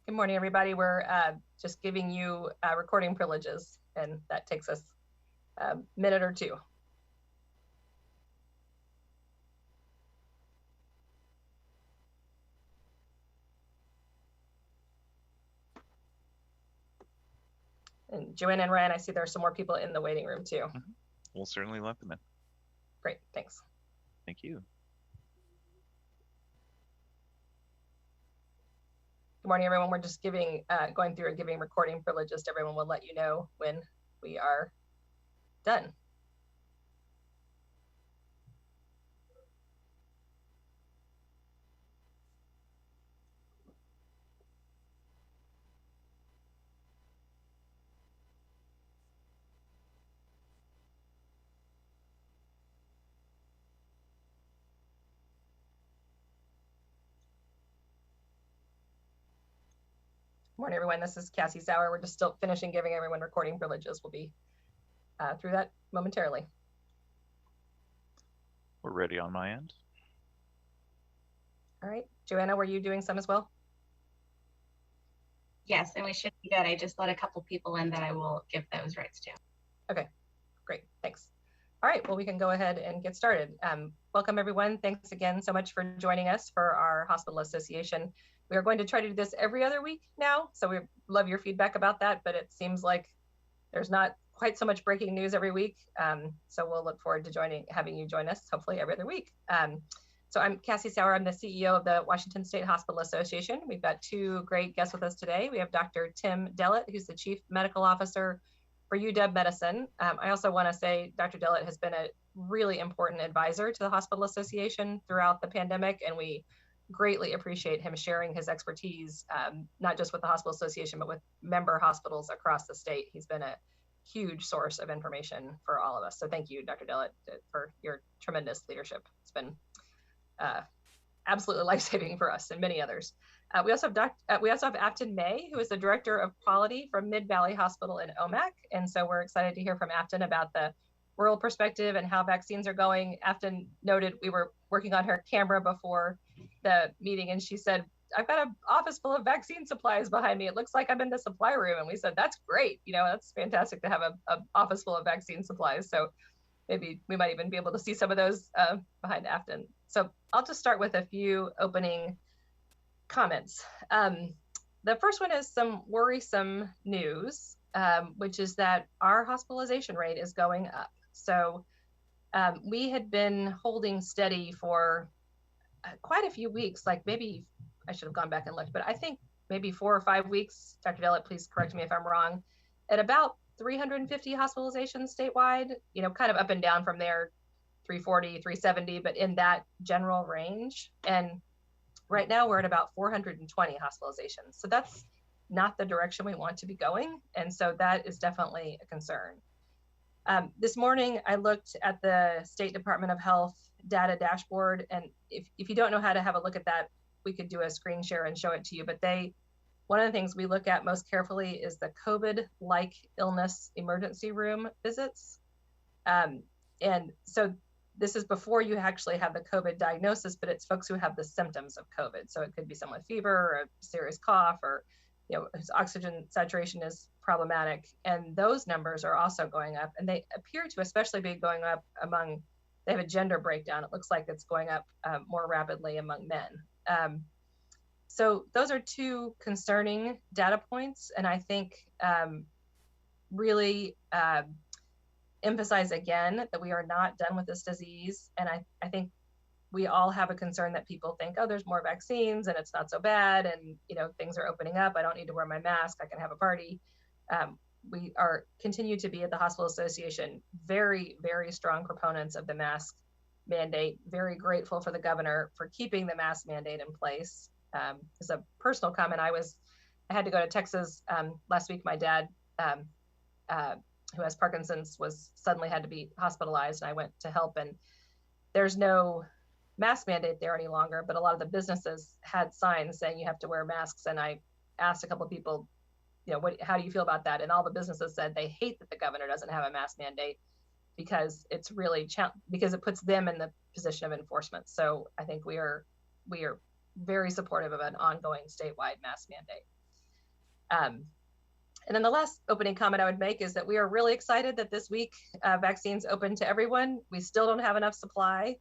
Good morning, everybody. We're just giving you recording privileges, and that takes us a minute or two. And Joanne and Ryan, I see there are some more people in the waiting room too. We'll certainly let them in. Great, thanks. Thank you. Good morning, everyone. We're just going through and giving recording privileges to everyone. We'll let you know when we are done. Morning, everyone. This is Cassie Sauer. We're just still finishing giving everyone recording privileges. We'll be through that momentarily. We're ready on my end. All right. Joanna, were you doing some as well? Yes, and we should be good. I just let a couple people in that I will give those rights to. Okay, great. Thanks. All right, well, we can go ahead and get started. Welcome, everyone. Thanks again so much for joining us for our Hospital Association. We are going to try to do this every other week now, so we love your feedback about that, but it seems like there's not quite so much breaking news every week, so we'll look forward to having you join us, hopefully every other week. So I'm Cassie Sauer. I'm the CEO of the Washington State Hospital Association. We've got two great guests with us today. We have Dr. Tim Dellit, who's the Chief Medical Officer for UW Medicine. I also want to say Dr. Dellit has been a really important advisor to the Hospital Association throughout the pandemic, and we greatly appreciate him sharing his expertise, not just with the Hospital Association, but with member hospitals across the state. He's been a huge source of information for all of us. So thank you, Dr. Dellit, for your tremendous leadership. It's been absolutely life-saving for us and many others. We also have Afton May, who is the Director of Quality from Mid-Valley Hospital in Omac. And so we're excited to hear from Afton about the rural perspective and how vaccines are going. Afton noted we were working on her camera before the meeting, and she said, I've got an office full of vaccine supplies behind me. It looks like I'm in the supply room. And we said, that's great. You know, that's fantastic to have an office full of vaccine supplies. So maybe we might even be able to see some of those behind Afton. So I'll just start with a few opening comments. The first one is some worrisome news, which is that our hospitalization rate is going up. So we had been holding steady for quite a few weeks, like maybe I should have gone back and looked, but I think maybe 4 or 5 weeks. Dr. Dellit, please correct me if I'm wrong, at about 350 hospitalizations statewide, you know, kind of up and down from there, 340, 370, but in that general range. And right now we're at about 420 hospitalizations. So that's not the direction we want to be going. And so that is definitely a concern. This morning, I looked at the State Department of Health data dashboard. And if you don't know how to have a look at that, we could do a screen share and show it to you. But one of the things we look at most carefully is the COVID-like illness emergency room visits. And so this is before you actually have the COVID diagnosis, but it's folks who have the symptoms of COVID. So it could be someone with fever or a serious cough, or whose oxygen saturation is problematic. And those numbers are also going up, and they appear to especially be going up they have a gender breakdown. It looks like it's going up more rapidly among men. So those are two concerning data points, and I think really emphasize again that we are not done with this disease. And I think we all have a concern that people think, oh, there's more vaccines and it's not so bad, and things are opening up. I don't need to wear my mask. I can have a party. We continue to be at the Hospital Association very, very strong proponents of the mask mandate. Very grateful for the governor for keeping the mask mandate in place. As a personal comment, I had to go to Texas last week. My dad, who has Parkinson's, suddenly had to be hospitalized, and I went to help. And there's no mask mandate there any longer, but a lot of the businesses had signs saying you have to wear masks. And I asked a couple of people, how do you feel about that? And all the businesses said they hate that the governor doesn't have a mask mandate because it's really because it puts them in the position of enforcement. So I think we are very supportive of an ongoing statewide mask mandate. And then the last opening comment I would make is that we are really excited that this week vaccines open to everyone. We still don't have enough supply,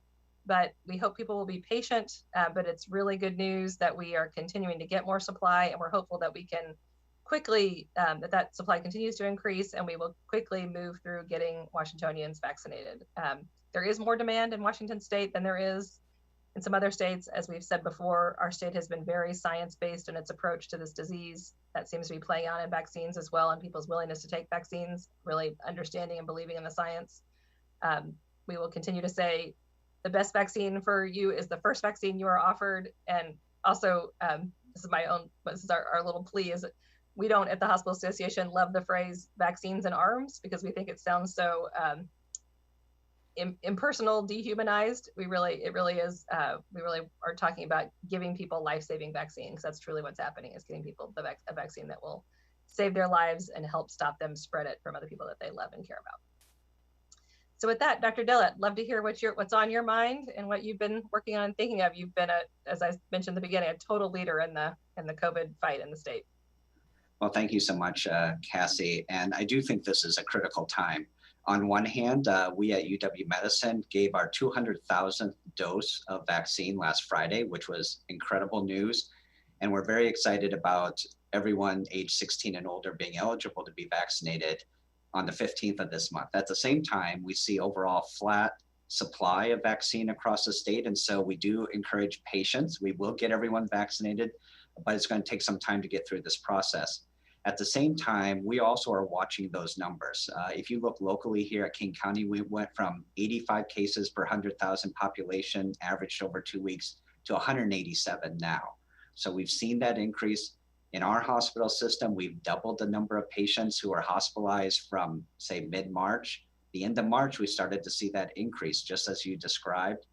but we hope people will be patient. But it's really good news that we are continuing to get more supply, and we're hopeful that we can quickly, that supply continues to increase, and we will quickly move through getting Washingtonians vaccinated. There is more demand in Washington state than there is in some other states. As we've said before, our state has been very science-based in its approach to this disease. That seems to be playing out in vaccines as well, and people's willingness to take vaccines, really understanding and believing in the science. We will continue to say the best vaccine for you is the first vaccine you are offered. And also, this is our little plea, is we don't at the Hospital Association love the phrase vaccines in arms, because we think it sounds so impersonal, dehumanized. It really is, we really are talking about giving people life-saving vaccines. That's truly what's happening, is getting people a vaccine that will save their lives and help stop them spread it from other people that they love and care about. So with that, Dr. Dellit, love to hear what's on your mind and what you've been working on and thinking of. You've been, as I mentioned at the beginning, a total leader in the COVID fight in the state. Well, thank you so much, Cassie. And I do think this is a critical time. On one hand, we at UW Medicine gave our 200,000th dose of vaccine last Friday, which was incredible news. And we're very excited about everyone age 16 and older being eligible to be vaccinated on the 15th of this month. At the same time, we see overall flat supply of vaccine across the state. And so we do encourage patience. We will get everyone vaccinated, but it's going to take some time to get through this process. At the same time, we also are watching those numbers. If you look locally here at King County, we went from 85 cases per 100,000 population averaged over 2 weeks to 187 now. So we've seen that increase. In our hospital system, we've doubled the number of patients who are hospitalized from, say, mid-March. The end of March, we started to see that increase, just as you described.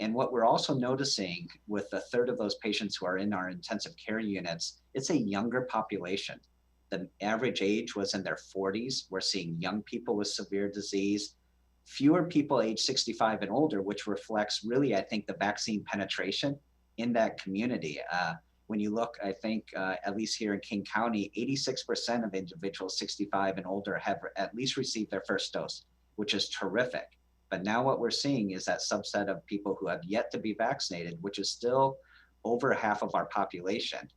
And what we're also noticing with a third of those patients who are in our intensive care units, it's a younger population. The average age was in their 40s. We're seeing young people with severe disease, fewer people age 65 and older, which reflects really, I think, the vaccine penetration in that community. When you look, I think, at least here in King County, 86% of individuals 65 and older have at least received their first dose, which is terrific. But now what we're seeing is that subset of people who have yet to be vaccinated, which is still over half of our population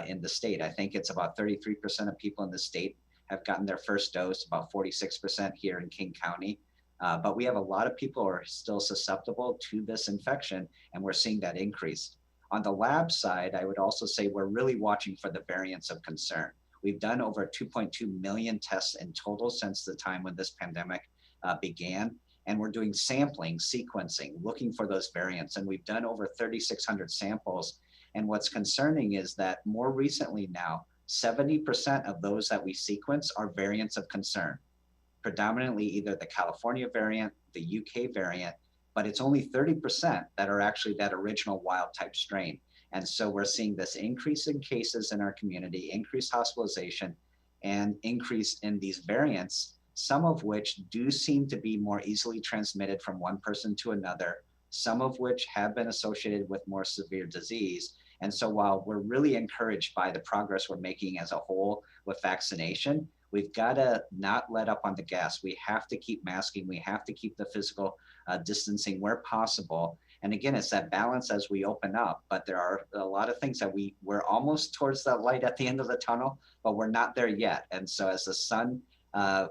in the state. I think it's about 33% of people in the state have gotten their first dose, about 46% here in King County. But we have a lot of people who are still susceptible to this infection, and we're seeing that increase. On the lab side, I would also say we're really watching for the variants of concern. We've done over 2.2 million tests in total since the time when this pandemic began. And we're doing sampling, sequencing, looking for those variants. And we've done over 3,600 samples. And what's concerning is that more recently now, 70% of those that we sequence are variants of concern, predominantly either the California variant, the UK variant, but it's only 30% that are actually that original wild type strain. And so we're seeing this increase in cases in our community, increased hospitalization, and increase in these variants, some of which do seem to be more easily transmitted from one person to another, some of which have been associated with more severe disease. And so while we're really encouraged by the progress we're making as a whole with vaccination, we've got to not let up on the gas. We have to keep masking. We have to keep the physical distancing where possible. And again, it's that balance as we open up, but there are a lot of things that we're almost towards that light at the end of the tunnel, but we're not there yet. And so as the sun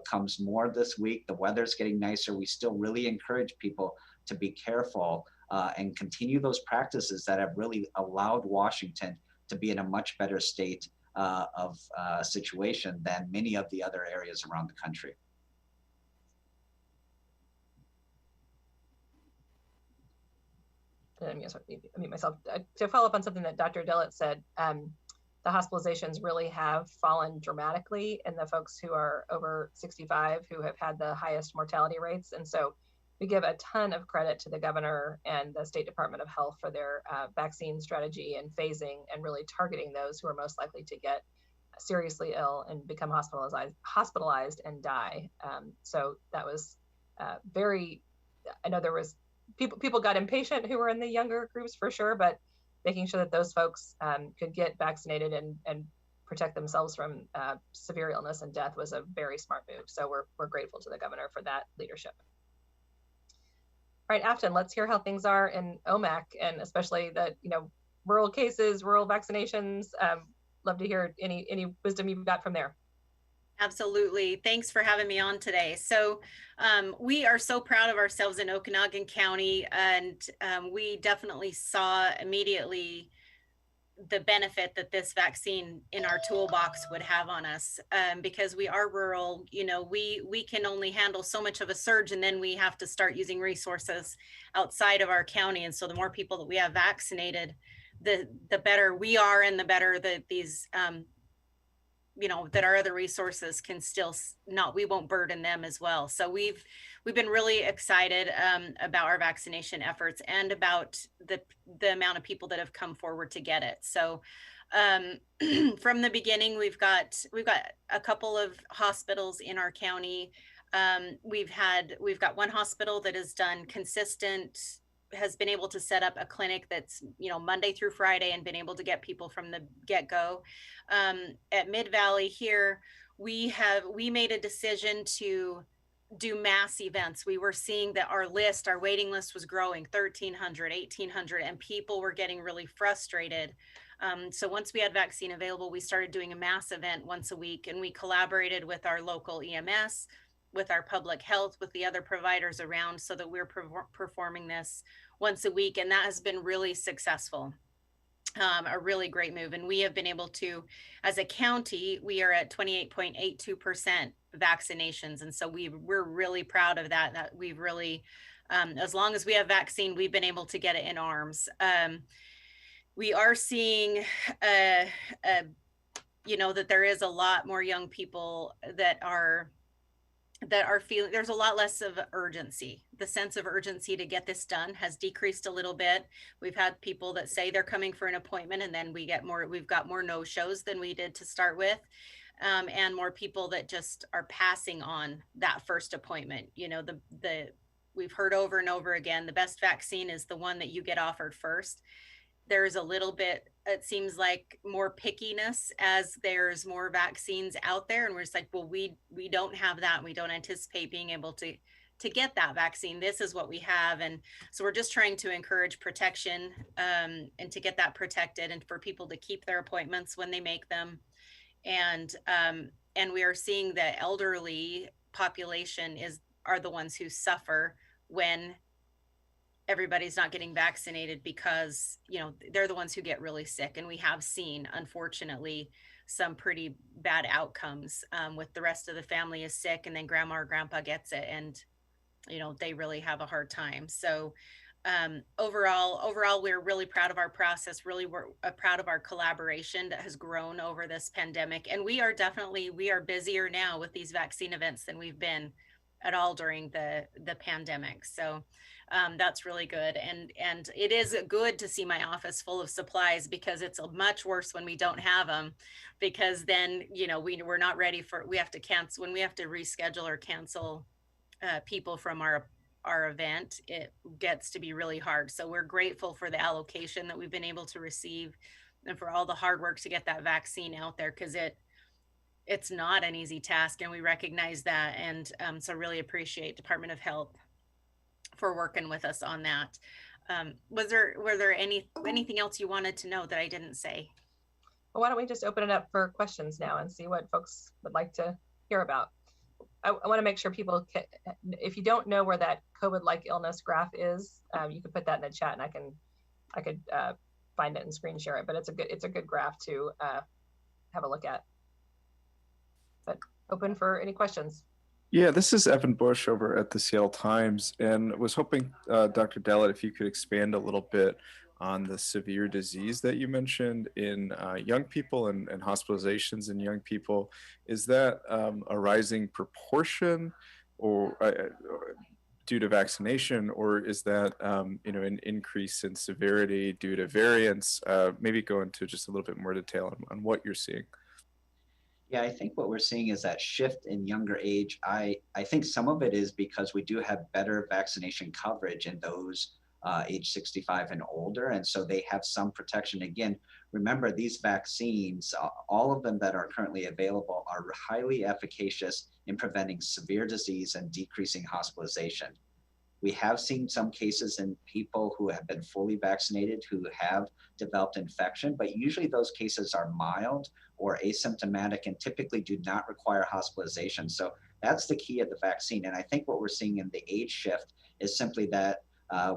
comes more this week, the weather's getting nicer, we still really encourage people to be careful and continue those practices that have really allowed Washington to be in a much better state of situation than many of the other areas around the country. I mean, myself, to follow up on something that Dr. Dellit said, the hospitalizations really have fallen dramatically in the folks who are over 65 who have had the highest mortality rates. And so we give a ton of credit to the governor and the State Department of Health for their vaccine strategy and phasing and really targeting those who are most likely to get seriously ill and become hospitalized and die. So that was I know there was people got impatient who were in the younger groups for sure, but making sure that those folks could get vaccinated and protect themselves from severe illness and death was a very smart move. So we're grateful to the governor for that leadership. All right, Afton, let's hear how things are in Omac, and especially the rural cases, rural vaccinations. Love to hear any wisdom you've got from there. Absolutely. Thanks for having me on today. So we are so proud of ourselves in Okanagan County, and we definitely saw immediately the benefit that this vaccine in our toolbox would have on us, because we are rural. We can only handle so much of a surge, and then we have to start using resources outside of our county. And so the more people that we have vaccinated, the better we are, and the better that these that our other resources can still we won't burden them as well. So we've been really excited about our vaccination efforts and about the amount of people that have come forward to get it. So from the beginning, we've got a couple of hospitals in our county. We've got one hospital that has been able to set up a clinic that's Monday through Friday, and been able to get people from the get-go. At Mid-Valley here, we made a decision to do mass events. We were seeing that our waiting list was growing, 1,300, 1,800, and people were getting really frustrated. So once we had vaccine available, we started doing a mass event once a week, and we collaborated with our local EMS, with our public health, with the other providers around, so that we're performing this once a week. And that has been really successful. A really great move. And we have been able to, as a county, we are at 28.82% vaccinations. And so we're really proud of that we've really, as long as we have vaccine, we've been able to get it in arms. We are seeing, that there is a lot more young people that are feeling there's a lot less of urgency. The sense of urgency to get this done has decreased a little bit. We've had people that say they're coming for an appointment, and then we've got more no-shows than we did to start with. And more people that just are passing on that first appointment. We've heard over and over again, the best vaccine is the one that you get offered first. There's a little bit, it seems like, more pickiness as there's more vaccines out there. And we're just like, well, we don't have that. And we don't anticipate being able to get that vaccine. This is what we have. And so we're just trying to encourage protection, and to get that protected, and for people to keep their appointments when they make them. And we are seeing the elderly population are the ones who suffer when everybody's not getting vaccinated, because they're the ones who get really sick. And we have seen, unfortunately, some pretty bad outcomes with the rest of the family is sick, and then grandma or grandpa gets it, and they really have a hard time. So overall, we're really proud of our process. Really, we're proud of our collaboration that has grown over this pandemic. And we are busier now with these vaccine events than we've been at all during the pandemic. So that's really good. And it is good to see my office full of supplies, because it's much worse when we don't have them, because then, we're not ready we have to cancel, when we have to reschedule or cancel people from our event, it gets to be really hard. So we're grateful for the allocation that we've been able to receive, and for all the hard work to get that vaccine out there, because it's not an easy task, and we recognize that. And so really appreciate Department of Health for working with us on that. Were there anything else you wanted to know that I didn't say? Well, why don't we just open it up for questions now and see what folks would like to hear about? I want to make sure people can, if you don't know where that COVID-like illness graph is, you can put that in the chat, and I could find it and screen share it. But it's a good graph to have a look at. But open for any questions. Yeah, this is Evan Bush over at the Seattle Times, and was hoping, Dr. Dellit, if you could expand a little bit on the severe disease that you mentioned in young people and hospitalizations in young people. Is that a rising proportion, or due to vaccination, or is that an increase in severity due to variants? Maybe go into just a little bit more detail on what you're seeing. Yeah, I think what we're seeing is that shift in younger age. I think some of it is because we do have better vaccination coverage in those age 65 and older. And so they have some protection. Again, remember these vaccines, all of them that are currently available are highly efficacious in preventing severe disease and decreasing hospitalization. We have seen some cases in people who have been fully vaccinated who have developed infection, but usually those cases are mild or asymptomatic and typically do not require hospitalization. So that's the key of the vaccine. And I think what we're seeing in the age shift is simply that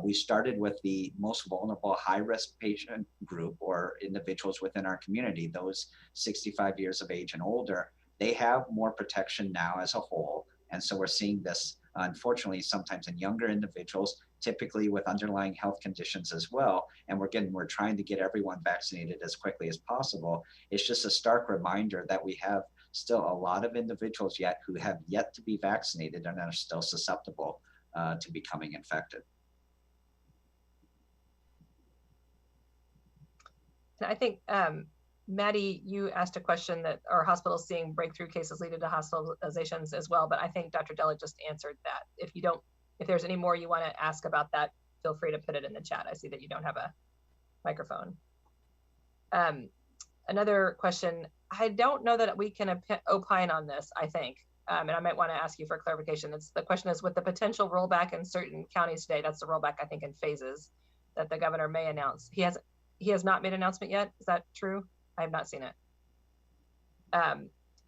we started with the most vulnerable high-risk patient group or individuals within our community, those 65 years of age and older. They have more protection now as a whole. And so we're seeing this, unfortunately, sometimes in younger individuals, typically with underlying health conditions as well. And we're trying to get everyone vaccinated as quickly as possible. It's just a stark reminder that we have still a lot of individuals yet who have yet to be vaccinated and are still susceptible to becoming infected. I think, Maddie, you asked a question that are hospitals seeing breakthrough cases leading to hospitalizations as well, but I think Dr. Dellit just answered that. If there's any more you want to ask about that, feel free to put it in the chat. I see that you don't have a microphone. Another question, I don't know that we can opine on this, I think, and I might want to ask you for clarification. The question is, with the potential rollback in certain counties today, that's the rollback, I think, in phases that the governor may announce. He has not made an announcement yet. Is that true? I have not seen it.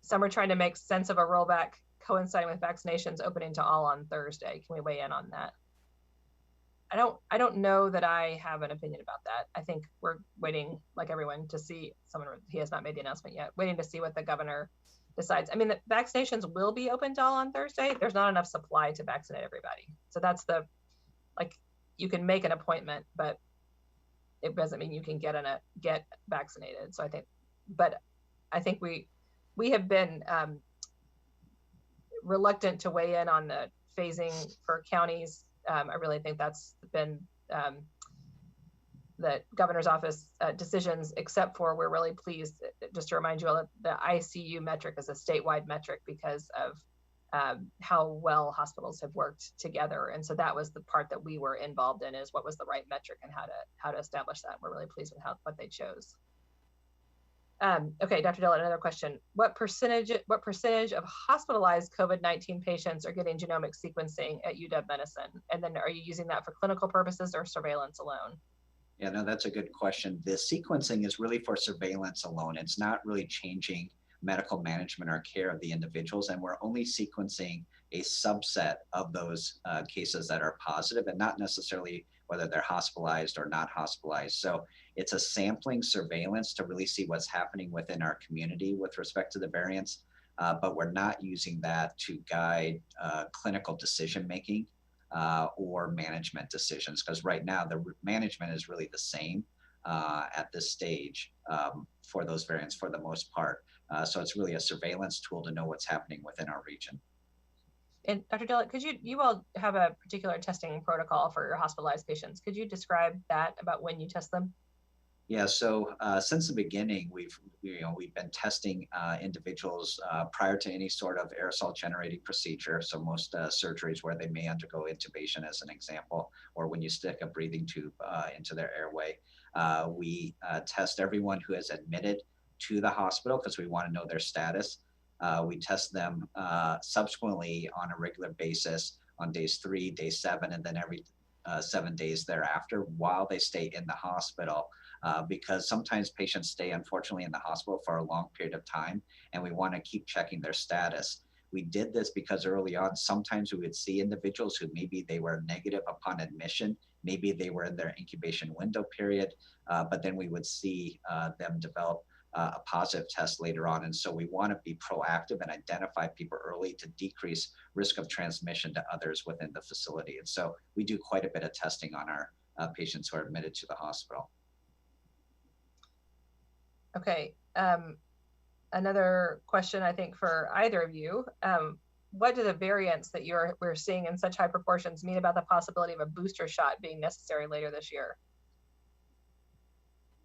Some are trying to make sense of a rollback coinciding with vaccinations opening to all on Thursday. Can we weigh in on that? I don't know that I have an opinion about that. I think we're waiting, like everyone, to see he has not made the announcement yet, waiting to see what the governor decides. I mean, the vaccinations will be open to all on Thursday. There's not enough supply to vaccinate everybody. So that's you can make an appointment, but it doesn't mean you can get vaccinated. So I think we have been reluctant to weigh in on the phasing for counties. I really think that's been the governor's office decisions, except for we're really pleased, just to remind you all, that the ICU metric is a statewide metric because of how well hospitals have worked together. And so that was the part that we were involved in, is what was the right metric and how to establish that. We're really pleased with what they chose. Okay, Dr. Dellit, another question. What percentage of hospitalized COVID-19 patients are getting genomic sequencing at UW Medicine? And then are you using that for clinical purposes or surveillance alone? Yeah, no, that's a good question. The sequencing is really for surveillance alone. It's not really changing medical management or care of the individuals, and we're only sequencing a subset of those cases that are positive, and not necessarily whether they're hospitalized or not hospitalized. So it's a sampling surveillance to really see what's happening within our community with respect to the variants, but we're not using that to guide clinical decision making or management decisions, because right now the management is really the same at this stage for those variants for the most part. So it's really a surveillance tool to know what's happening within our region. And Dr. Dellit, could you all have a particular testing protocol for your hospitalized patients? Could you describe that, about when you test them? Yeah, so since the beginning, we've been testing individuals prior to any sort of aerosol generating procedure. So most surgeries where they may undergo intubation, as an example, or when you stick a breathing tube into their airway, we test everyone who is admitted to the hospital because we want to know their status. We test them subsequently on a regular basis on days 3, day 7, and then every 7 days thereafter while they stay in the hospital. Because sometimes patients stay, unfortunately, in the hospital for a long period of time, and we want to keep checking their status. We did this because early on, sometimes we would see individuals who maybe they were negative upon admission, maybe they were in their incubation window period, but then we would see them develop a positive test later on. And so we want to be proactive and identify people early to decrease risk of transmission to others within the facility. And so we do quite a bit of testing on our patients who are admitted to the hospital. Okay, another question, I think, for either of you. What do the variants that we're seeing in such high proportions mean about the possibility of a booster shot being necessary later this year?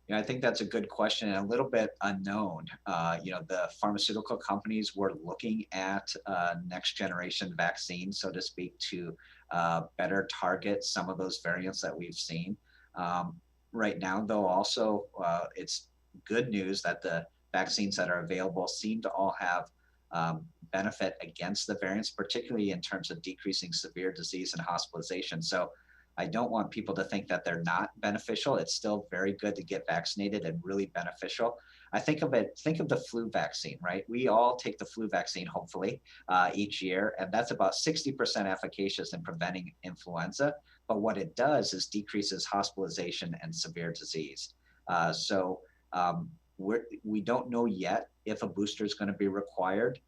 Yeah, I think that's a good question and a little bit unknown. The pharmaceutical companies were looking at next generation vaccines, so to speak, to better target some of those variants that we've seen. Right now, though, also it's good news that the vaccines that are available seem to all have benefit against the variants, particularly in terms of decreasing severe disease and hospitalization. So I don't want people to think that they're not beneficial. It's still very good to get vaccinated and really beneficial. I think of the flu vaccine, right? We all take the flu vaccine, hopefully, each year, and that's about 60% efficacious in preventing influenza. But what it does is decreases hospitalization and severe disease. We don't know yet if a booster is going to be required.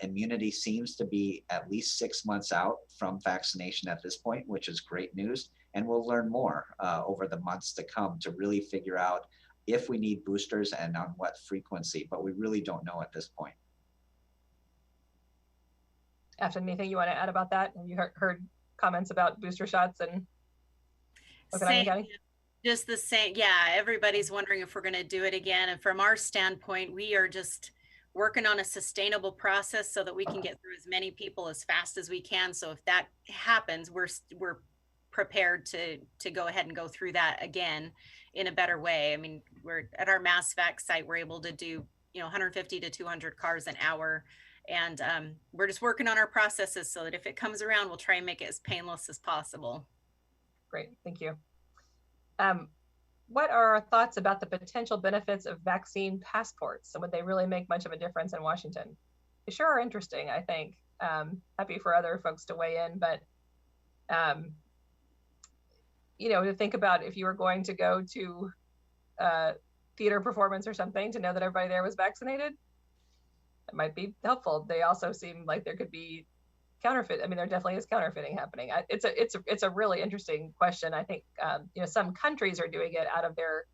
Immunity seems to be at least 6 months out from vaccination at this point, which is great news. And we'll learn more over the months to come to really figure out if we need boosters and on what frequency, but we really don't know at this point. Afton, anything you want to add about that? Have you heard comments about booster shots and Same, just the same. Yeah, everybody's wondering if we're going to do it again. And from our standpoint, we are just working on a sustainable process so that we can get through as many people as fast as we can. So if that happens, we're prepared to go ahead and go through that again in a better way. I mean, we're at our mass vac site, we're able to do 150 to 200 cars an hour, and we're just working on our processes so that if it comes around, we'll try and make it as painless as possible. Great, thank you. What are our thoughts about the potential benefits of vaccine passports? And would they really make much of a difference in Washington? They sure are interesting, I think. Happy for other folks to weigh in, but to think about if you were going to go to a theater performance or something, to know that everybody there was vaccinated, it might be helpful. They also seem like there could be counterfeit. I mean, there definitely is counterfeiting happening. It's a really interesting question. I think some countries are doing it out of their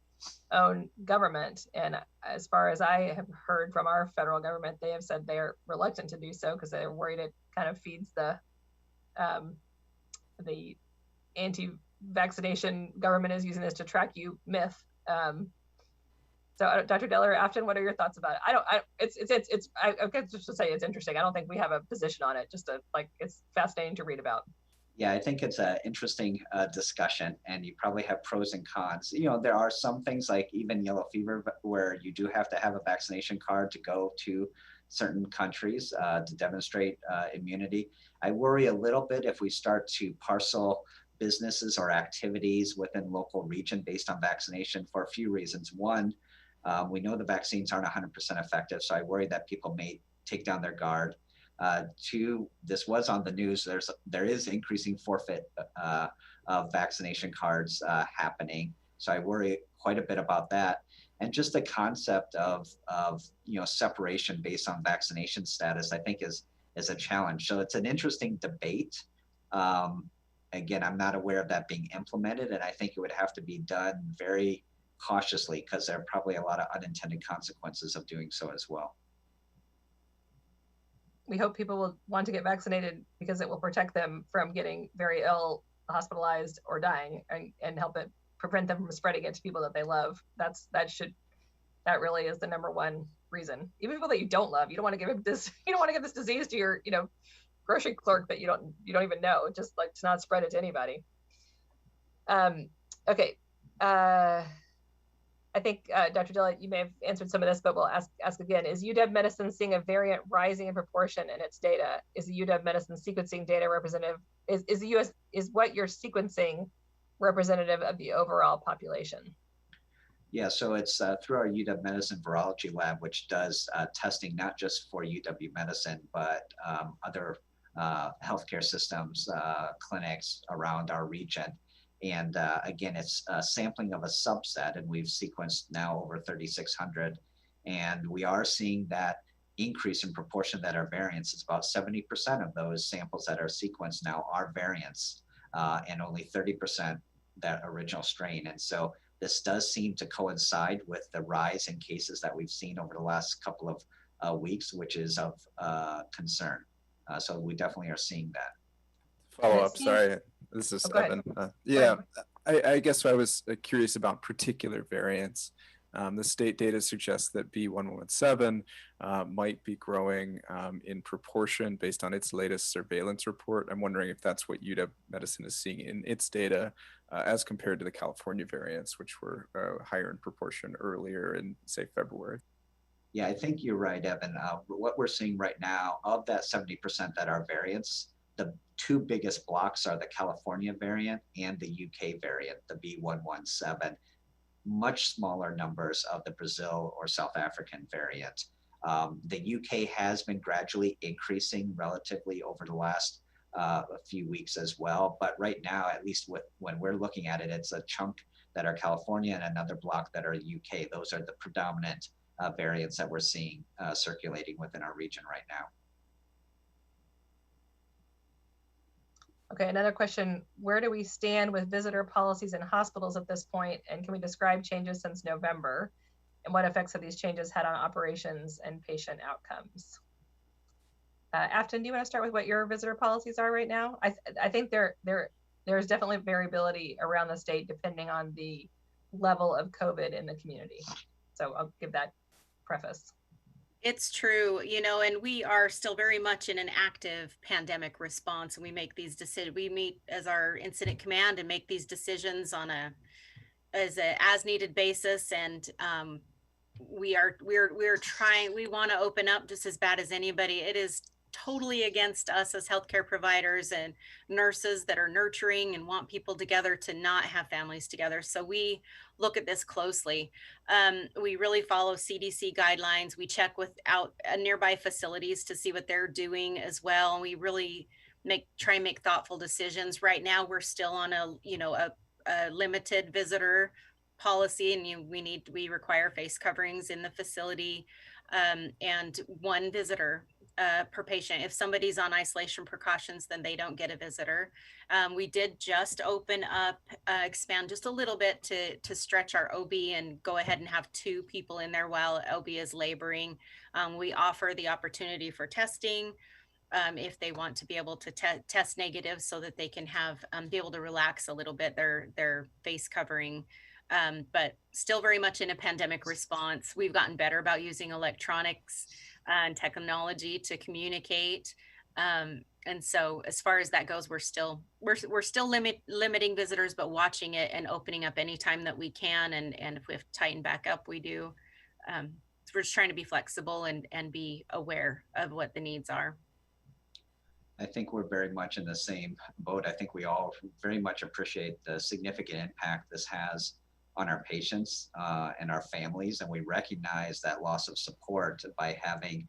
own government, and as far as I have heard from our federal government, they have said they're reluctant to do so because they're worried it kind of feeds the anti-vaccination government is using this to track you myth. So Dr. Dellit or Afton, what are your thoughts about it? I guess just to say it's interesting. I don't think we have a position on it, it's fascinating to read about. Yeah, I think it's an interesting discussion, and you probably have pros and cons. There are some things like even yellow fever where you do have to have a vaccination card to go to certain countries to demonstrate immunity. I worry a little bit if we start to parcel businesses or activities within local region based on vaccination for a few reasons. One, we know the vaccines aren't 100% effective, so I worry that people may take down their guard. Two, this was on the news. There is increasing forfeit of vaccination cards happening, so I worry quite a bit about that. And just the concept of separation based on vaccination status, I think is a challenge. So it's an interesting debate. Again, I'm not aware of that being implemented, and I think it would have to be done very cautiously because there are probably a lot of unintended consequences of doing so as well. We hope people will want to get vaccinated because it will protect them from getting very ill, hospitalized, or dying, and help it prevent them from spreading it to people that they love. That really is the number one reason. Even people that you don't love, you don't want to give this disease to your grocery clerk that you don't even know, just like to not spread it to anybody. Okay. I think Dr. Dellit, you may have answered some of this, but we'll ask again. Is UW Medicine seeing a variant rising in proportion in its data? Is the UW Medicine sequencing data representative? Is what you're sequencing representative of the overall population? Yeah, so it's through our UW Medicine Virology Lab, which does testing not just for UW Medicine, but other healthcare systems, clinics around our region. And again, it's a sampling of a subset, and we've sequenced now over 3,600. And we are seeing that increase in proportion that are variants. It's about 70% of those samples that are sequenced now are variants, and only 30% that original strain. And so this does seem to coincide with the rise in cases that we've seen over the last couple of weeks, which is of concern. So we definitely are seeing that. Follow up, sorry. This is Evan. Yeah, I guess I was curious about particular variants. The state data suggests that B.1.1.7 might be growing in proportion based on its latest surveillance report. I'm wondering if that's what UW Medicine is seeing in its data as compared to the California variants, which were higher in proportion earlier in, say, February. Yeah, I think you're right, Evan. What we're seeing right now, of that 70% that are variants, the two biggest blocks are the California variant and the UK variant, the B.1.1.7. Much smaller numbers of the Brazil or South African variant. The UK has been gradually increasing relatively over the last a few weeks as well. But right now, at least when we're looking at it, it's a chunk that are California and another block that are UK. Those are the predominant variants that we're seeing circulating within our region right now. Okay, another question. Where do we stand with visitor policies in hospitals at this point? And can we describe changes since November? And what effects have these changes had on operations and patient outcomes? Afton, do you want to start with what your visitor policies are right now? I think there's definitely variability around the state depending on the level of COVID in the community. So I'll give that preface. It's true, you know, and we are still very much in an active pandemic response, and we make these decisions. We meet as our incident command and make these decisions on as needed basis. And we're trying. We want to open up just as bad as anybody. It is totally against us as healthcare providers and nurses that are nurturing and want people together to not have families together. So we look at this closely. We really follow CDC guidelines. We check with nearby facilities to see what they're doing as well. And we really try and make thoughtful decisions. Right now, we're still on a limited visitor policy, and we require face coverings in the facility and one visitor per patient. If somebody's on isolation precautions, then they don't get a visitor. We did just open up, expand just a little bit to stretch our OB and go ahead and have 2 people in there while OB is laboring. We offer the opportunity for testing if they want to be able to test negative so that they can be able to relax a little bit their face covering. But still very much in a pandemic response. We've gotten better about using electronics and technology to communicate. And so as far as that goes, we're still limiting visitors, but watching it and opening up anytime that we can. And if we have to tighten back up, we do. We're just trying to be flexible and be aware of what the needs are. I think we're very much in the same boat. I think we all very much appreciate the significant impact this has on our patients and our families. And we recognize that loss of support by having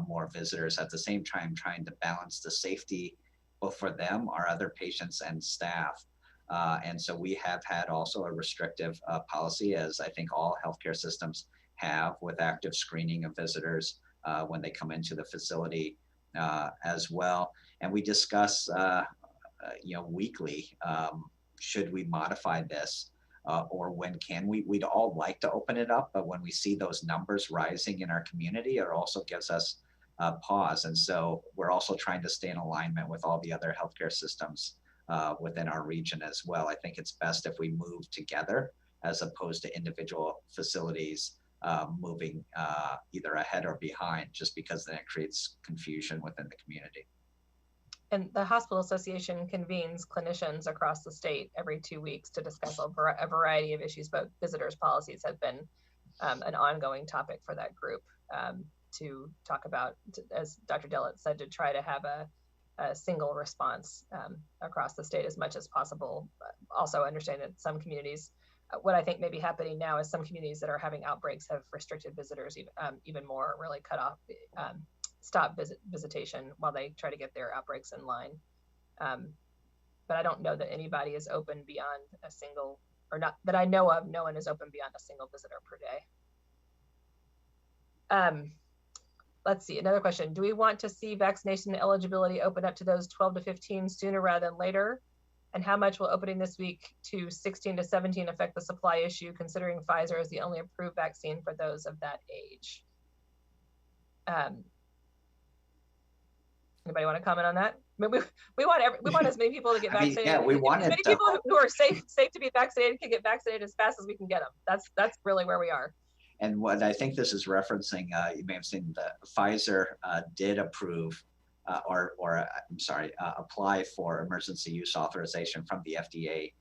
more visitors, at the same time trying to balance the safety both for them, our other patients and staff. And so we have had also a restrictive policy, as I think all healthcare systems have, with active screening of visitors when they come into the facility as well. And we discuss weekly, should we modify this? Or when can we? We'd all like to open it up, but when we see those numbers rising in our community, it also gives us a pause. And so we're also trying to stay in alignment with all the other healthcare systems within our region as well. I think it's best if we move together as opposed to individual facilities moving either ahead or behind, just because then it creates confusion within the community. And the Hospital Association convenes clinicians across the state every 2 weeks to discuss a variety of issues, but visitors policies have been an ongoing topic for that group to talk about, as Dr. Dellit said, to try to have a single response across the state as much as possible. Also understand that some communities, what I think may be happening now is some communities that are having outbreaks have restricted visitors even more, really cut off stop visitation while they try to get their outbreaks in line. But I don't know that anybody is open beyond a single, or not that I know of, no one is open beyond a single visitor per day. Let's see, another question. Do we want to see vaccination eligibility open up to those 12 to 15 sooner rather than later? And how much will opening this week to 16 to 17 affect the supply issue, considering Pfizer is the only approved vaccine for those of that age? Anybody want to comment on that? I mean, we want as many people to get vaccinated. Yeah, we as wanted many people who are safe to be vaccinated can get vaccinated as fast as we can get them. That's really where we are. And what I think this is referencing, you may have seen the Pfizer did approve apply for emergency use authorization from the FDA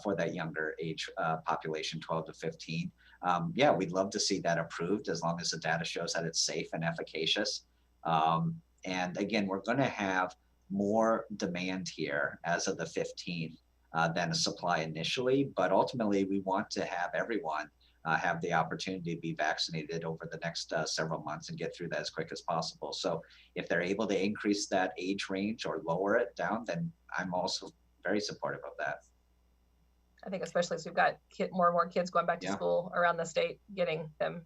for that younger age population, 12 to 15. Yeah, we'd love to see that approved as long as the data shows that it's safe and efficacious. And again, we're going to have more demand here as of the 15th than a supply initially, but ultimately we want to have everyone have the opportunity to be vaccinated over the next several months and get through that as quick as possible. So if they're able to increase that age range or lower it down, then I'm also very supportive of that. I think especially as we've got more and more kids going back to school around the state, getting them.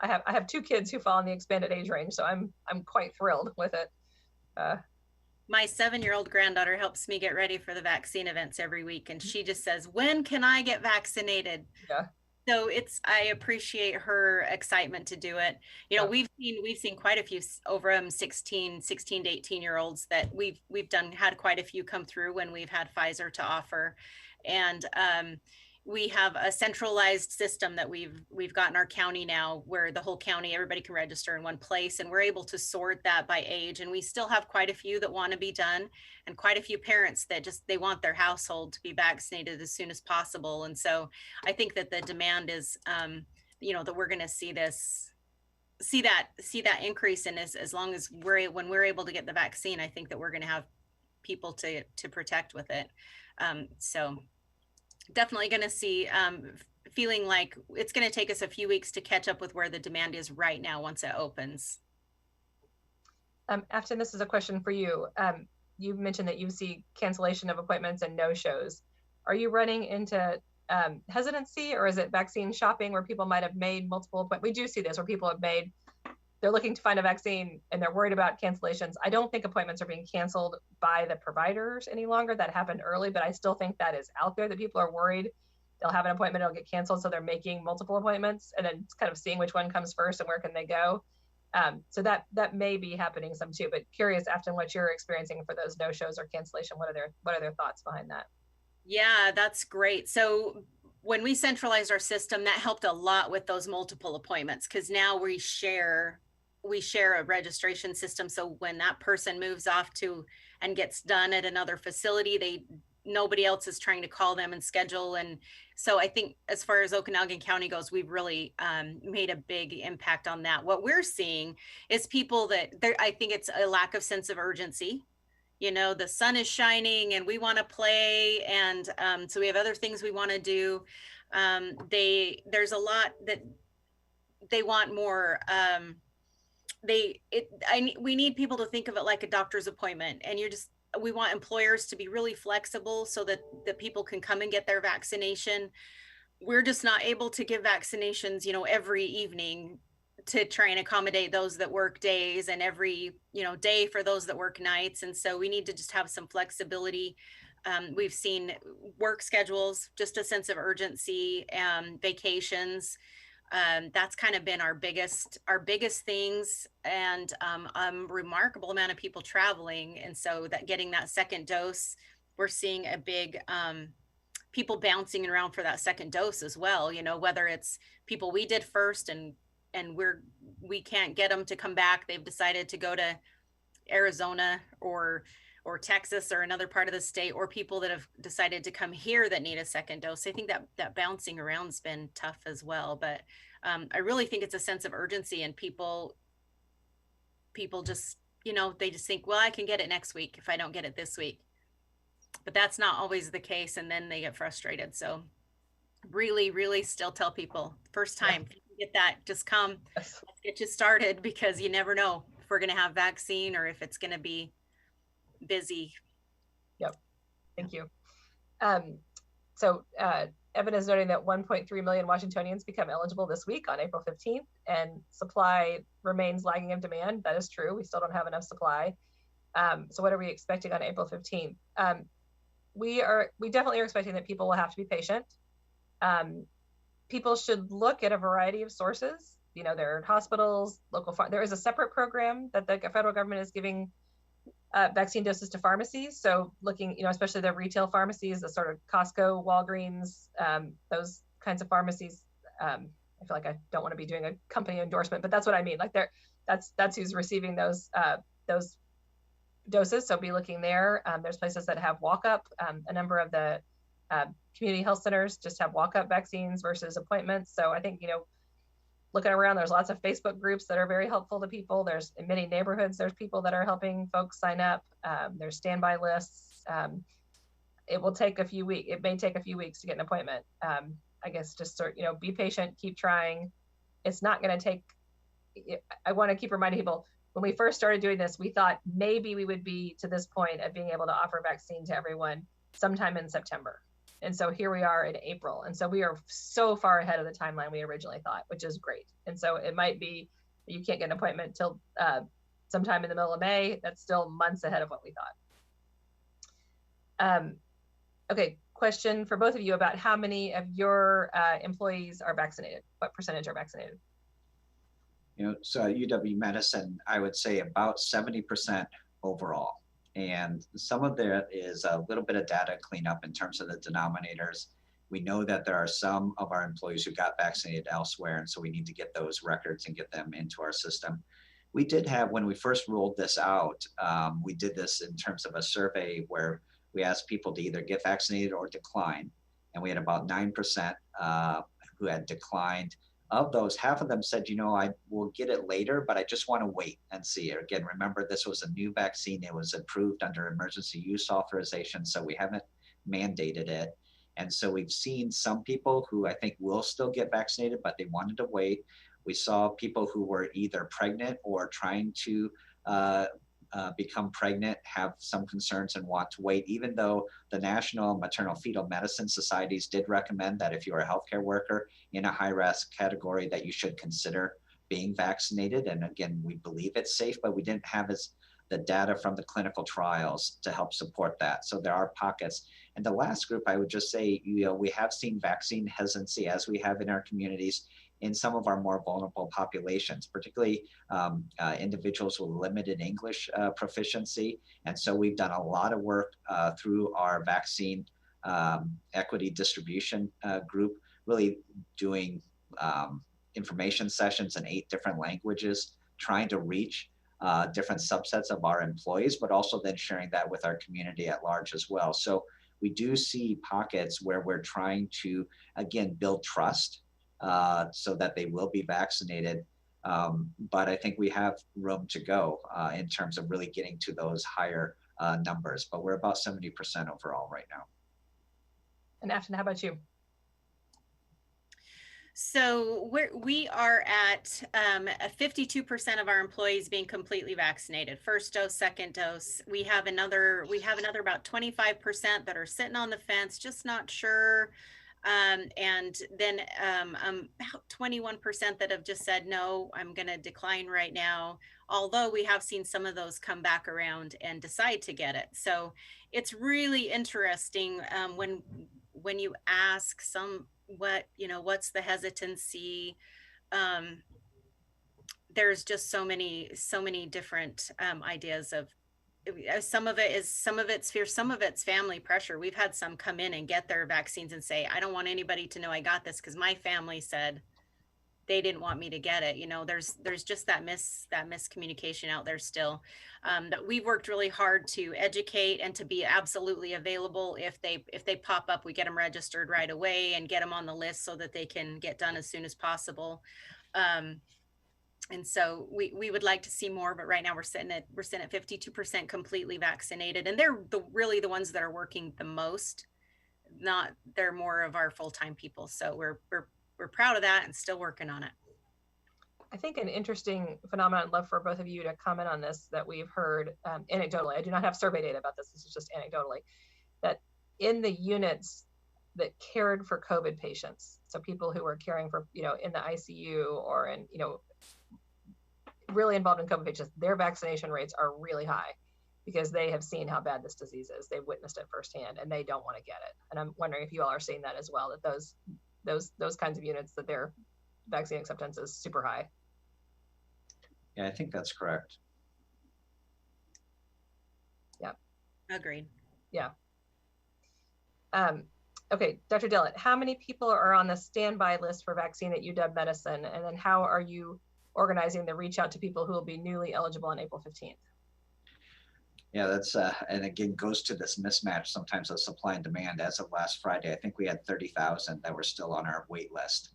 I have 2 kids who fall in the expanded age range, so I'm quite thrilled with it. My 7-year-old granddaughter helps me get ready for the vaccine events every week, and she just says, "When can I get vaccinated?" Yeah. So I appreciate her excitement to do it. You know, we've seen quite a few over 16 to 18-year-olds that we've had quite a few come through when we've had Pfizer to offer. And we have a centralized system that we've got in our county now, where the whole county, everybody can register in one place, and we're able to sort that by age. And we still have quite a few that want to be done, and quite a few parents that they want their household to be vaccinated as soon as possible. And so I think that the demand is, you know, that we're going to see that increase. And as long as when we're able to get the vaccine, I think that we're going to have people to protect with it. So definitely going to see, feeling like it's going to take us a few weeks to catch up with where the demand is right now once it opens. Afton, this is a question for you. You mentioned that you see cancellation of appointments and no-shows. Are you running into hesitancy, or is it vaccine shopping where people might have made multiple appointments? We do see this where people they're looking to find a vaccine and they're worried about cancellations. I don't think appointments are being canceled by the providers any longer. That happened early, but I still think that is out there, that people are worried they'll have an appointment, it'll get canceled. So they're making multiple appointments and then kind of seeing which one comes first and where can they go. So that may be happening some too, but curious, Afton, what you're experiencing for those no-shows or cancellation. What are their thoughts behind that? Yeah, that's great. So when we centralized our system, that helped a lot with those multiple appointments, because now we share a registration system. So when that person moves off to and gets done at another facility, nobody else is trying to call them and schedule. And so I think as far as Okanagan County goes, we've really made a big impact on that. What we're seeing is people I think it's a lack of sense of urgency. You know, the sun is shining and we want to play. And so we have other things we want to do. There's a lot that they want more. We need people to think of it like a doctor's appointment, and we want employers to be really flexible so that the people can come and get their vaccination. We're just not able to give vaccinations, you know, every evening to try and accommodate those that work days, and every, you know, day for those that work nights. And so we need to just have some flexibility. We've seen work schedules, just a sense of urgency, vacations. That's kind of been our biggest things, and a remarkable amount of people traveling. And so that getting that second dose, we're seeing a big people bouncing around for that second dose as well. You know, whether it's people we did first and we can't get them to come back, they've decided to go to Arizona or Texas or another part of the state, or people that have decided to come here that need a second dose. I think that bouncing around's been tough as well. But I really think it's a sense of urgency, and people just, you know, they just think, well, I can get it next week if I don't get it this week. But that's not always the case, and then they get frustrated. So really, really still tell people, first time, if you can get that, just come, let's get you started, because you never know if we're going to have vaccine or if it's going to be busy. Yep. Thank you. So Evan is noting that 1.3 million Washingtonians become eligible this week on April 15th, and supply remains lagging of demand. That is true. We still don't have enough supply. So what are we expecting on April 15th? We definitely are expecting that people will have to be patient. People should look at a variety of sources. You know, there are hospitals, there is a separate program that the federal government is giving vaccine doses to pharmacies. So looking, especially the retail pharmacies, the sort of Costco, Walgreens, those kinds of pharmacies. I feel like I don't want to be doing a company endorsement, but that's what I mean. Like that's who's receiving those doses. So be looking there. There's places that have walk-up. A number of the community health centers just have walk-up vaccines versus appointments. So I think, looking around, there's lots of Facebook groups that are very helpful to people. There's in many neighborhoods, there's people that are helping folks sign up. There's standby lists. It will take a few weeks. It may take a few weeks to get an appointment. I guess just be patient, keep trying. It's not going to take, I want to keep reminding people, when we first started doing this, we thought maybe we would be to this point of being able to offer vaccine to everyone sometime in September. And so here we are in April. And so we are so far ahead of the timeline we originally thought, which is great. And so it might be you can't get an appointment till sometime in the middle of May. That's still months ahead of what we thought. Okay, question for both of you about how many of your employees are vaccinated? What percentage are vaccinated? So at UW Medicine, I would say about 70% overall. And some of there is a little bit of data cleanup in terms of the denominators. We know that there are some of our employees who got vaccinated elsewhere, and so we need to get those records and get them into our system. We did have, when we first rolled this out, we did this in terms of a survey where we asked people to either get vaccinated or decline. And we had about 9% who had declined. Of those, half of them said, I will get it later, but I just want to wait and see. Again, remember, this was a new vaccine. It was approved under emergency use authorization, so we haven't mandated it. And so we've seen some people who I think will still get vaccinated, but they wanted to wait. We saw people who were either pregnant or trying to become pregnant, have some concerns and want to wait, even though the National Maternal Fetal Medicine Societies did recommend that if you're a healthcare worker in a high risk category, that you should consider being vaccinated. And again, we believe it's safe, but we didn't have the data from the clinical trials to help support that. So there are pockets. And the last group, I would just say, we have seen vaccine hesitancy, as we have in our communities, in some of our more vulnerable populations, particularly individuals with limited English proficiency. And so we've done a lot of work through our vaccine equity distribution group, really doing information sessions in 8 different languages, trying to reach different subsets of our employees, but also then sharing that with our community at large as well. So we do see pockets where we're trying to, again, build trust so that they will be vaccinated. But I think we have room to go in terms of really getting to those higher numbers. But we're about 70% overall right now. And Afton, how about you? So we are at 52% of our employees being completely vaccinated, first dose, second dose. We have another about 25% that are sitting on the fence, just not sure. And then about 21% that have just said, no, I'm going to decline right now. Although we have seen some of those come back around and decide to get it. So it's really interesting when you ask what's the hesitancy. There's just so many different ideas of, some of it's fear, some of it's family pressure. We've had some come in and get their vaccines and say, I don't want anybody to know I got this because my family said they didn't want me to get it. There's just that miscommunication out there still, that we've worked really hard to educate and to be absolutely available. If they pop up, we get them registered right away and get them on the list so that they can get done as soon as possible. And so we would like to see more, but right now we're sitting at 52% completely vaccinated, and they're really the ones that are working the most. They're more of our full-time people. So we're proud of that and still working on it. I think an interesting phenomenon, I'd love for both of you to comment on this, that we've heard anecdotally. I do not have survey data about this. This is just anecdotally, that in the units that cared for COVID patients, so people who were caring for, in the ICU or in, really involved in COVID patients, their vaccination rates are really high because they have seen how bad this disease is. They've witnessed it firsthand and they don't want to get it. And I'm wondering if you all are seeing that as well, that those kinds of units, that their vaccine acceptance is super high. Yeah, I think that's correct. Agreed. Okay, Dr. Dellit, how many people are on the standby list for vaccine at UW Medicine? And then how are you organizing the reach out to people who will be newly eligible on April 15th? Yeah, that's and again goes to this mismatch sometimes of supply and demand. As of last Friday, I think we had 30,000 that were still on our wait list.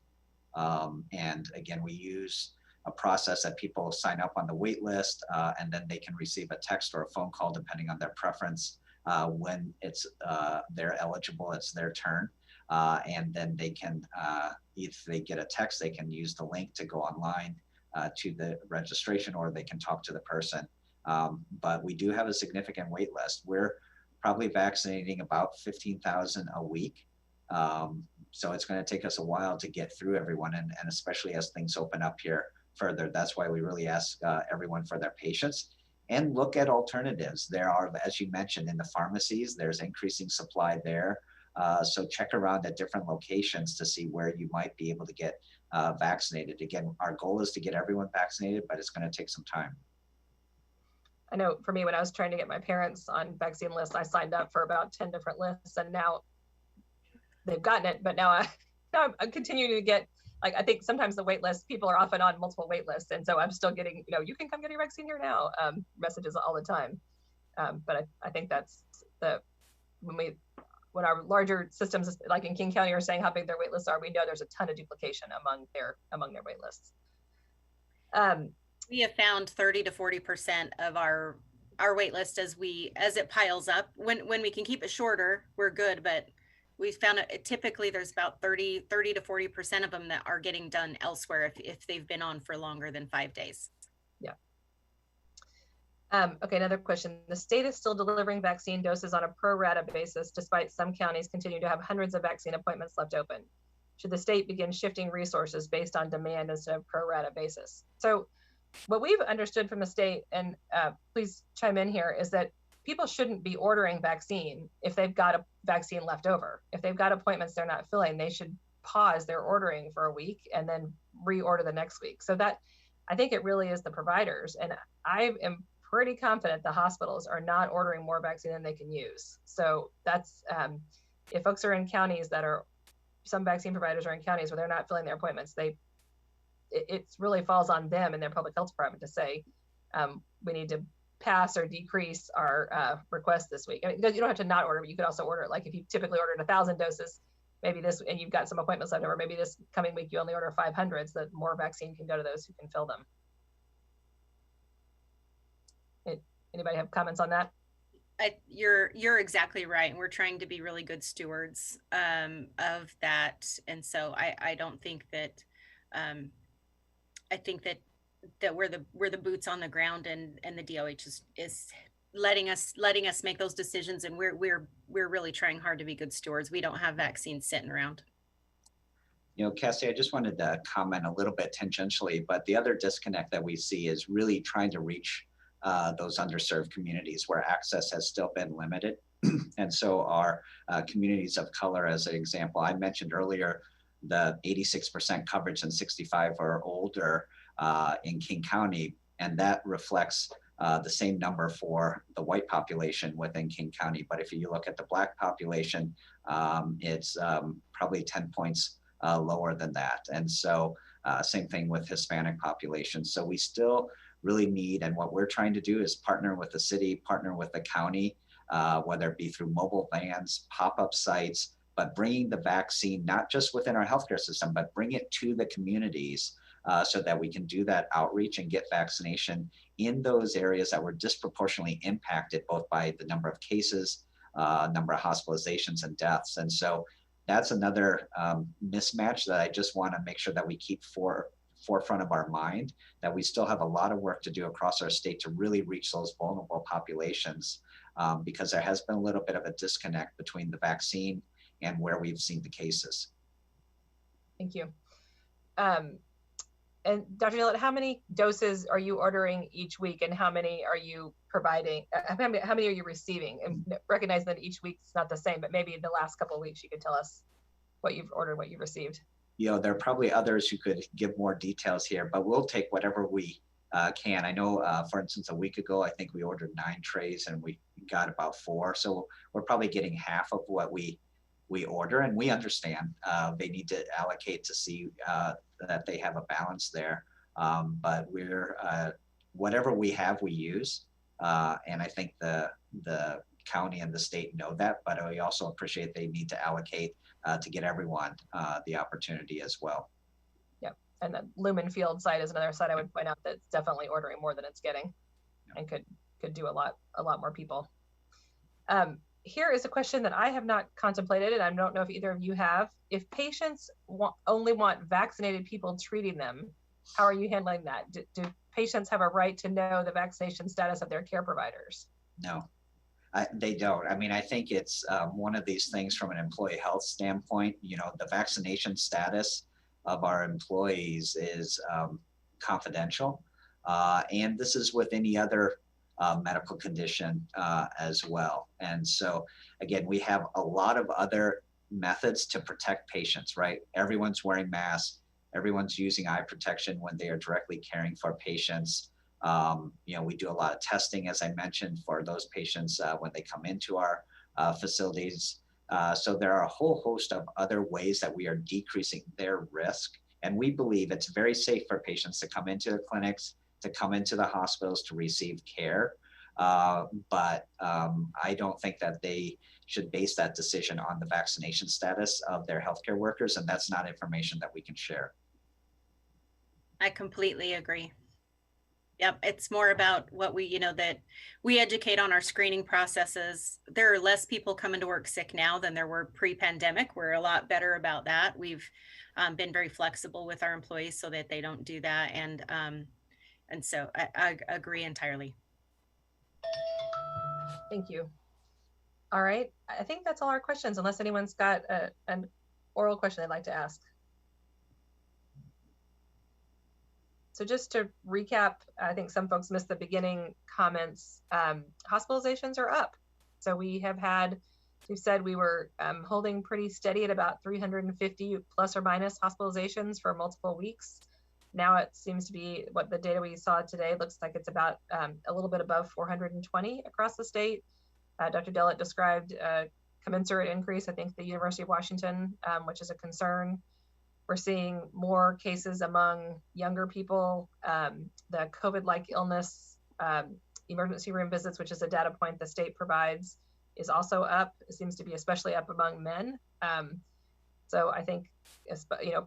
And again, we use a process that people sign up on the wait list, and then they can receive a text or a phone call depending on their preference when it's they're eligible, it's their turn. And then they can, if they get a text, they can use the link to go online to the registration, or they can talk to the person. But we do have a significant wait list. We're probably vaccinating about 15,000 a week. So it's going to take us a while to get through everyone, and especially as things open up here further. That's why we really ask everyone for their patience and look at alternatives. There are, as you mentioned, in the pharmacies, there's increasing supply there. So check around at different locations to see where you might be able to get vaccinated. Again, our goal is to get everyone vaccinated, but it's going to take some time. I know for me, when I was trying to get my parents on vaccine lists, I signed up for about 10 different lists, and now they've gotten it, but now I'm continuing to get, like, I think sometimes the wait list, people are often on multiple wait lists. And so I'm still getting, you can come get your vaccine here now, messages all the time. But I think that's when our larger systems, like in King County, are saying how big their wait lists are, we know there's a ton of duplication among their wait lists. We have found 30 to 40% of our wait list as it piles up. When we can keep it shorter, we're good, but we found it typically there's about 30 to 40% of them that are getting done elsewhere if they've been on for longer than 5 days. Yeah. Okay, another question. The state is still delivering vaccine doses on a pro rata basis, despite some counties continue to have hundreds of vaccine appointments left open. Should the state begin shifting resources based on demand instead of pro rata basis? So what we've understood from the state, and please chime in here, is that people shouldn't be ordering vaccine if they've got a vaccine left over. If they've got appointments they're not filling, they should pause their ordering for a week and then reorder the next week. So that, I think it really is the providers. And I am pretty confident the hospitals are not ordering more vaccine than they can use. So that's, if folks are in counties some vaccine providers are in counties where they're not filling their appointments, it really falls on them and their public health department to say, we need to pass or decrease our request this week. I mean, you don't have to not order, but you could also order it. Like if you typically ordered 1,000 doses, maybe this, and you've got some appointments left over, maybe this coming week you only order 500, so that more vaccine can go to those who can fill them. Anybody have comments on that? You're exactly right, and we're trying to be really good stewards of that. And so I don't think that I think that we're the boots on the ground, and the DOH is letting us make those decisions, and we're really trying hard to be good stewards. We don't have vaccines sitting around. Cassie, I just wanted to comment a little bit tangentially, but the other disconnect that we see is really trying to reach those underserved communities where access has still been limited. And so our communities of color, as an example, I mentioned earlier, the 86% coverage in 65 or older in King County, and that reflects the same number for the white population within King County. But if you look at the Black population, it's probably 10 points lower than that. And so same thing with Hispanic population. So we still really need, and what we're trying to do is partner with the city, partner with the county, whether it be through mobile vans, pop-up sites, but bringing the vaccine, not just within our healthcare system, but bring it to the communities so that we can do that outreach and get vaccination in those areas that were disproportionately impacted both by the number of cases, number of hospitalizations and deaths. And so that's another mismatch that I just want to make sure that we keep forefront of our mind, that we still have a lot of work to do across our state to really reach those vulnerable populations, because there has been a little bit of a disconnect between the vaccine and where we've seen the cases. Thank you. And Dr. Dellit, how many doses are you ordering each week, and how many are you providing? How many are you receiving? And recognizing that each week's not the same, but maybe the last couple of weeks you could tell us what you've ordered, what you've received. There are probably others who could give more details here, but we'll take whatever we can. I know, for instance, a week ago, I think we ordered 9 trays and we got about 4. So we're probably getting half of what we order, and we understand they need to allocate to see that they have a balance there. But we're whatever we have, we use, and I think the county and the state know that. But we also appreciate they need to allocate to get everyone the opportunity as well. And the Lumen Field site is another site I would point out that's definitely ordering more than it's getting, and could do a lot more people. Here is a question that I have not contemplated, and I don't know if either of you have. If patients only want vaccinated people treating them, how are you handling that? Do patients have a right to know the vaccination status of their care providers? No, they don't. I mean, I think it's one of these things from an employee health standpoint. You know, the vaccination status of our employees is confidential, and this is with any other medical condition as well. And so again, we have a lot of other methods to protect patients, right? Everyone's wearing masks, everyone's using eye protection when they are directly caring for patients. You know, we do a lot of testing, as I mentioned, for those patients when they come into our facilities. So there are a whole host of other ways that we are decreasing their risk. And we believe it's very safe for patients to come into the clinics, to come into the hospitals to receive care. But I don't think that they should base that decision on the vaccination status of their healthcare workers. And that's not information that we can share. I completely agree. Yep, it's more about what we, that we educate on our screening processes. There are less people coming to work sick now than there were pre-pandemic. We're a lot better about that. We've been very flexible with our employees so that they don't do that. And so I agree entirely. Thank you. All right, I think that's all our questions, unless anyone's got an oral question they'd like to ask. So just to recap, I think some folks missed the beginning comments. Hospitalizations are up. So we have had, we've said we were holding pretty steady at about 350 plus or minus hospitalizations for multiple weeks. Now it seems to be, what the data we saw today looks like it's about a little bit above 420 across the state. Dr. Dellit described a commensurate increase, I think, the University of Washington, which is a concern. We're seeing more cases among younger people. The COVID-like illness emergency room visits, which is a data point the state provides, is also up. It seems to be especially up among men. So I think,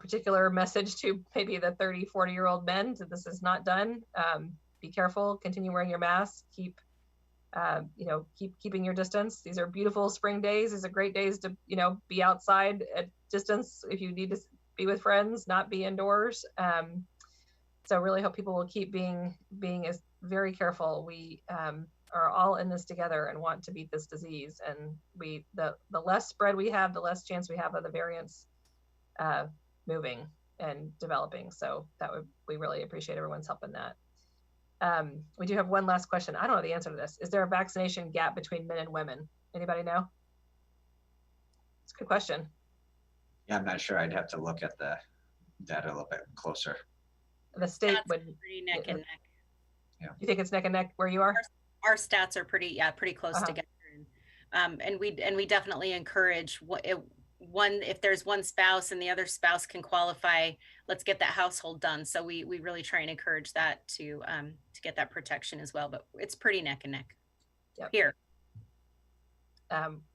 particular message to maybe the 30, 40-year-old men that this is not done. Be careful, continue wearing your mask, keep keeping your distance. These are beautiful spring days. These are great days to, be outside at distance if you need to be with friends, not be indoors. So really hope people will keep being as very careful. We are all in this together and want to beat this disease. And the less spread we have, the less chance we have of the variants moving and developing. So we really appreciate everyone's help in that. We do have one last question. I don't know the answer to this. Is there a vaccination gap between men and women? Anybody know? It's a good question. Yeah, I'm not sure. I'd have to look at the data a little bit closer. The state would pretty neck and neck. Yeah. You think it's neck and neck where you are? Our stats are pretty close together. And we definitely encourage if there's one spouse and the other spouse can qualify, let's get that household done. So we really try and encourage that to get that protection as well. But it's pretty neck and neck. Yep. Here.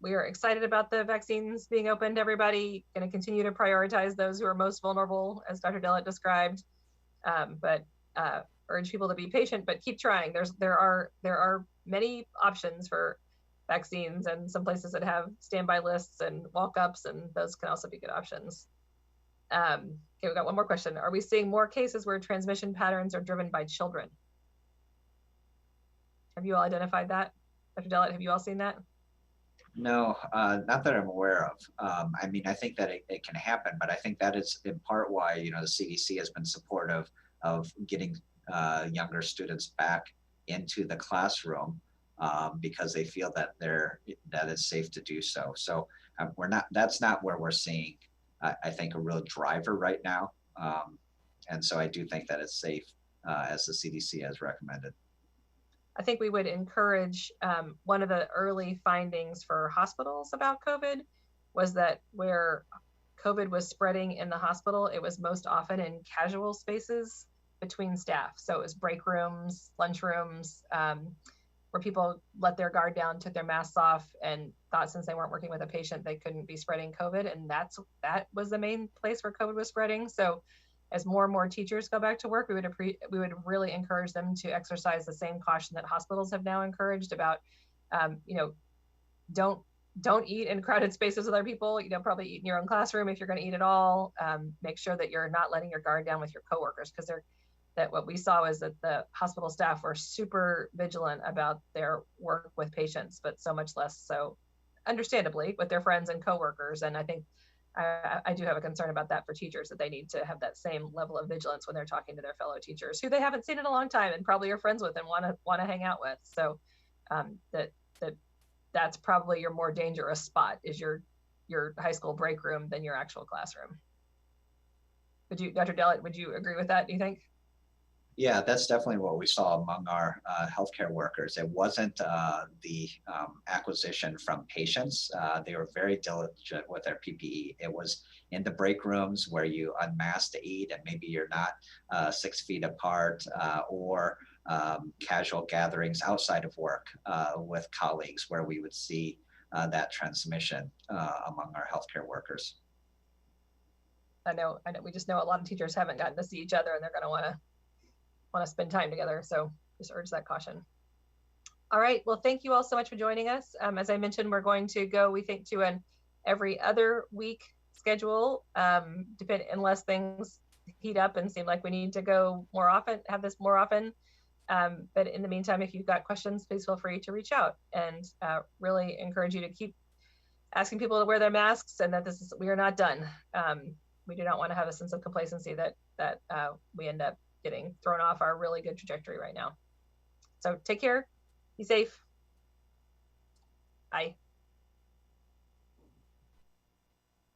We are excited about the vaccines being open to everybody. Going to continue to prioritize those who are most vulnerable, as Dr. Dellit described. But urge people to be patient, but keep trying. There are many options for vaccines, and some places that have standby lists and walk-ups, and those can also be good options. Okay, we've got one more question. Are we seeing more cases where transmission patterns are driven by children? Have you all identified that? Dr. Dellit, have you all seen that? No, not that I'm aware of. I mean, I think that it can happen, but I think that is in part why, the CDC has been supportive of getting younger students back into the classroom because they feel that it's safe to do so. So that's not where we're seeing, I think, a real driver right now. And so I do think that it's safe as the CDC has recommended. I think we would encourage, one of the early findings for hospitals about COVID was that where COVID was spreading in the hospital, it was most often in casual spaces between staff. So it was break rooms, lunch rooms, where people let their guard down, took their masks off, and thought since they weren't working with a patient, they couldn't be spreading COVID. And that was the main place where COVID was spreading. So as more and more teachers go back to work, we would really encourage them to exercise the same caution that hospitals have now encouraged about, don't eat in crowded spaces with other people. Probably eat in your own classroom if you're going to eat at all. Make sure that you're not letting your guard down with your coworkers, because that what we saw is that the hospital staff were super vigilant about their work with patients, but so much less so, understandably, with their friends and coworkers. And I think I do have a concern about that for teachers, that they need to have that same level of vigilance when they're talking to their fellow teachers who they haven't seen in a long time and probably are friends with and want to hang out with. So that's probably your more dangerous spot, is your high school break room, than your actual classroom. Dr. Dellit, would you agree with that, do you think? Yeah, that's definitely what we saw among our healthcare workers. It wasn't the acquisition from patients. They were very diligent with their PPE. It was in the break rooms where you unmask to eat and maybe you're not 6 feet apart, or casual gatherings outside of work with colleagues, where we would see that transmission among our healthcare workers. I know. We just know a lot of teachers haven't gotten to see each other, and they're going to want to spend time together. So just urge that caution. All right. Well, thank you all so much for joining us. As I mentioned, we're going to go, we think, to an every other week schedule, unless things heat up and seem like we need to go more often, have this more often. But in the meantime, if you've got questions, please feel free to reach out, and really encourage you to keep asking people to wear their masks, and that we are not done. We do not want to have a sense of complacency that we end up getting thrown off our really good trajectory right now. So take care, be safe.